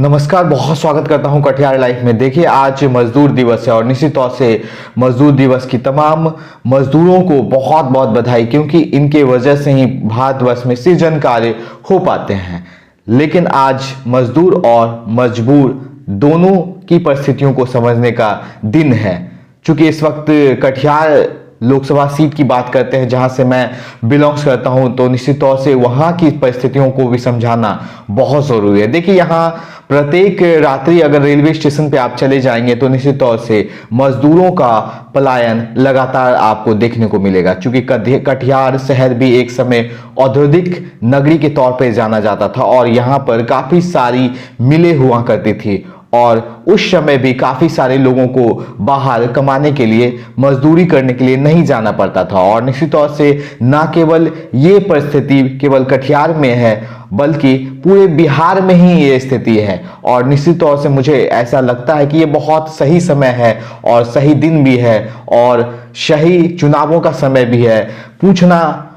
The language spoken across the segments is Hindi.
नमस्कार, बहुत स्वागत करता हूं कटिहार लाइफ में। देखिए, आज मजदूर दिवस है और निश्चित तौर से मजदूर दिवस की तमाम मजदूरों को बहुत बहुत बधाई, क्योंकि इनके वजह से ही भारतवर्ष में सृजन कार्य हो पाते हैं। लेकिन आज मजदूर और मजबूर दोनों की परिस्थितियों को समझने का दिन है। चूंकि इस वक्त कटिहार लोकसभा सीट की बात करते हैं, जहां से मैं बिलोंग्स करता हूं, तो निश्चित तौर से वहां की परिस्थितियों को भी समझाना बहुत जरूरी है। देखिए, यहां प्रत्येक रात्रि अगर रेलवे स्टेशन पे आप चले जाएंगे तो निश्चित तौर से मजदूरों का पलायन लगातार आपको देखने को मिलेगा। क्योंकि कटिहार शहर भी एक समय औद्योगिक नगरी के तौर पर जाना जाता था और यहाँ पर काफी सारी मिलें हुआ करती थी और उस समय भी काफी सारे लोगों को बाहर कमाने के लिए, मजदूरी करने के लिए नहीं जाना पड़ता था। और निश्चित तौर से ना केवल ये परिस्थिति केवल कटिहार में है, बल्कि पूरे बिहार में ही ये स्थिति है। और निश्चित तौर से मुझे ऐसा लगता है कि ये बहुत सही समय है और सही दिन भी है और सही चुनावों का समय भी है। पूछना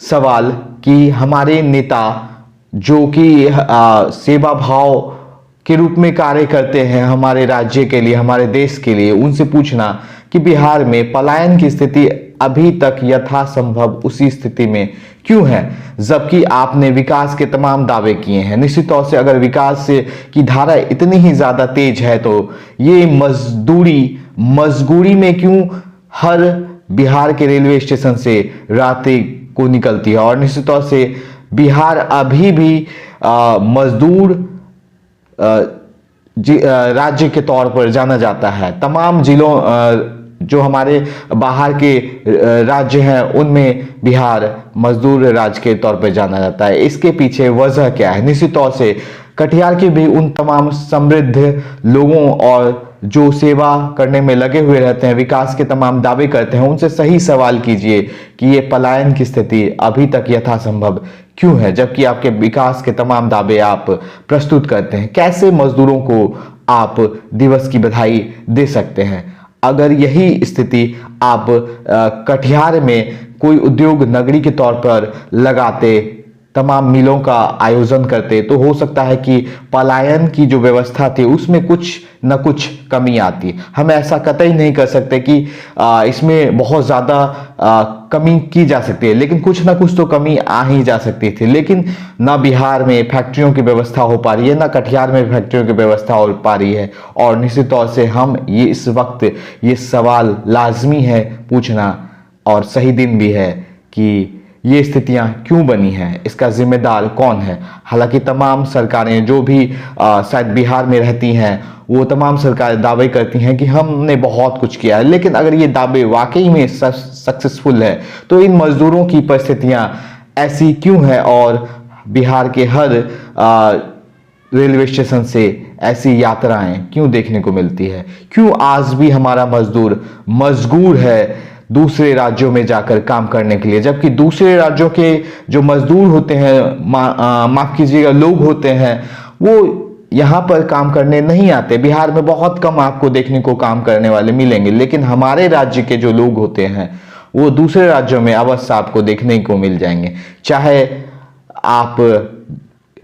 सवाल कि हमारे नेता जो कि सेवा भाव के रूप में कार्य करते हैं हमारे राज्य के लिए, हमारे देश के लिए, उनसे पूछना कि बिहार में पलायन की स्थिति अभी तक यथासंभव उसी स्थिति में क्यों है, जबकि आपने विकास के तमाम दावे किए हैं। निश्चित तौर से अगर विकास की धारा इतनी ही ज्यादा तेज है तो ये मजबूरी में क्यों हर बिहार के रेलवे स्टेशन से रात्रि को निकलती है। और निश्चित तौर से बिहार अभी भी मजदूर राज्य के तौर पर जाना जाता है। तमाम जिलों जो हमारे बाहर के राज्य हैं उनमें बिहार मजदूर राज्य के तौर पर जाना जाता है। इसके पीछे वजह क्या है? निश्चित तौर से कटिहार के भी उन तमाम समृद्ध लोगों और जो सेवा करने में लगे हुए रहते हैं, विकास के तमाम दावे करते हैं, उनसे सही सवाल कीजिए कि ये पलायन की स्थिति अभी तक यथासंभव क्यों है, जबकि आपके विकास के तमाम दावे आप प्रस्तुत करते हैं। कैसे मजदूरों को आप दिवस की बधाई दे सकते हैं? अगर यही स्थिति आप कटिहार में कोई उद्योग नगरी के तौर पर लगाते, तमाम मिलों का आयोजन करते, तो हो सकता है कि पलायन की जो व्यवस्था थी उसमें कुछ न कुछ कमी आती। हम ऐसा कतई नहीं कर सकते कि इसमें बहुत ज़्यादा कमी की जा सकती है, लेकिन कुछ ना कुछ तो कमी आ ही जा सकती थी। लेकिन ना बिहार में फैक्ट्रियों की व्यवस्था हो पा रही है, ना कटिहार में फैक्ट्रियों की व्यवस्था हो पा रही है। और निश्चित तौर से हम ये इस वक्त ये सवाल लाजमी है पूछना, और सही दिन भी है कि ये स्थितियां क्यों बनी हैं, इसका जिम्मेदार कौन है। हालांकि तमाम सरकारें जो भी शायद बिहार में रहती हैं, वो तमाम सरकारें दावे करती हैं कि हमने बहुत कुछ किया है, लेकिन अगर ये दावे वाकई में सक्सेसफुल है तो इन मजदूरों की परिस्थितियां ऐसी क्यों है और बिहार के हर रेलवे स्टेशन से ऐसी यात्राएं क्यों देखने को मिलती है? क्यों आज भी हमारा मजदूर मजबूर है दूसरे राज्यों में जाकर काम करने के लिए, जबकि दूसरे राज्यों के जो मजदूर होते हैं, माफ कीजिएगा, लोग होते हैं, वो यहाँ पर काम करने नहीं आते। बिहार में बहुत कम आपको देखने को काम करने वाले मिलेंगे, लेकिन हमारे राज्य के जो लोग होते हैं वो दूसरे राज्यों में अवश्य आपको देखने को मिल जाएंगे। चाहे आप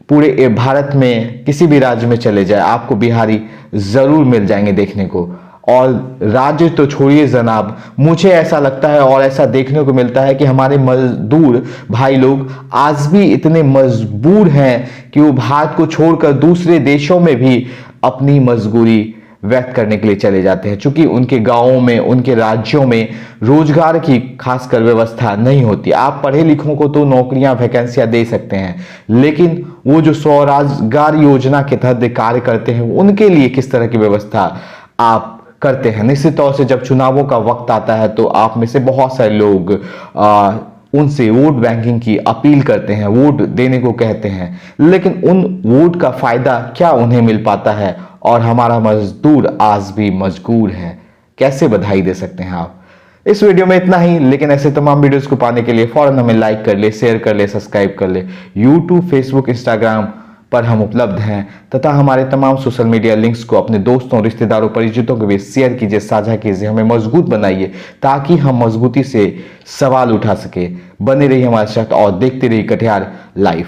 पूरे भारत में किसी भी राज्य में चले जाए, आपको बिहारी जरूर मिल जाएंगे देखने को। और राज्य तो छोड़िए जनाब, मुझे ऐसा लगता है और ऐसा देखने को मिलता है कि हमारे मजदूर भाई लोग आज भी इतने मजबूर हैं कि वो भारत को छोड़कर दूसरे देशों में भी अपनी मजबूरी व्यक्त करने के लिए चले जाते हैं, क्योंकि उनके गांवों में, उनके राज्यों में रोजगार की खासकर व्यवस्था नहीं होती। आप पढ़े लिखों को तो नौकरियां, वैकेंसियां दे सकते हैं, लेकिन वो जो स्वरोजगार योजना के तहत कार्य करते हैं उनके लिए किस तरह की व्यवस्था आप करते हैं? निश्चित तौर से जब चुनावों का वक्त आता है तो आप में से बहुत सारे लोग उनसे वोट बैंकिंग की अपील करते हैं, वोट देने को कहते हैं, लेकिन उन वोट का फायदा क्या उन्हें मिल पाता है? और हमारा मजदूर आज भी मजबूर है। कैसे बधाई दे सकते हैं आप? इस वीडियो में इतना ही, लेकिन ऐसे तमाम वीडियोस को पाने के लिए फौरन हमें लाइक कर ले, शेयर कर ले, सब्सक्राइब कर ले। यूट्यूब, फेसबुक, इंस्टाग्राम पर हम उपलब्ध हैं तथा हमारे तमाम सोशल मीडिया लिंक्स को अपने दोस्तों, रिश्तेदारों, परिचितों के बीच शेयर कीजिए, साझा कीजिए, हमें मजबूत बनाइए ताकि हम मजबूती से सवाल उठा सके। बने रहिए हमारे साथ और देखते रहिए कटिहार लाइव।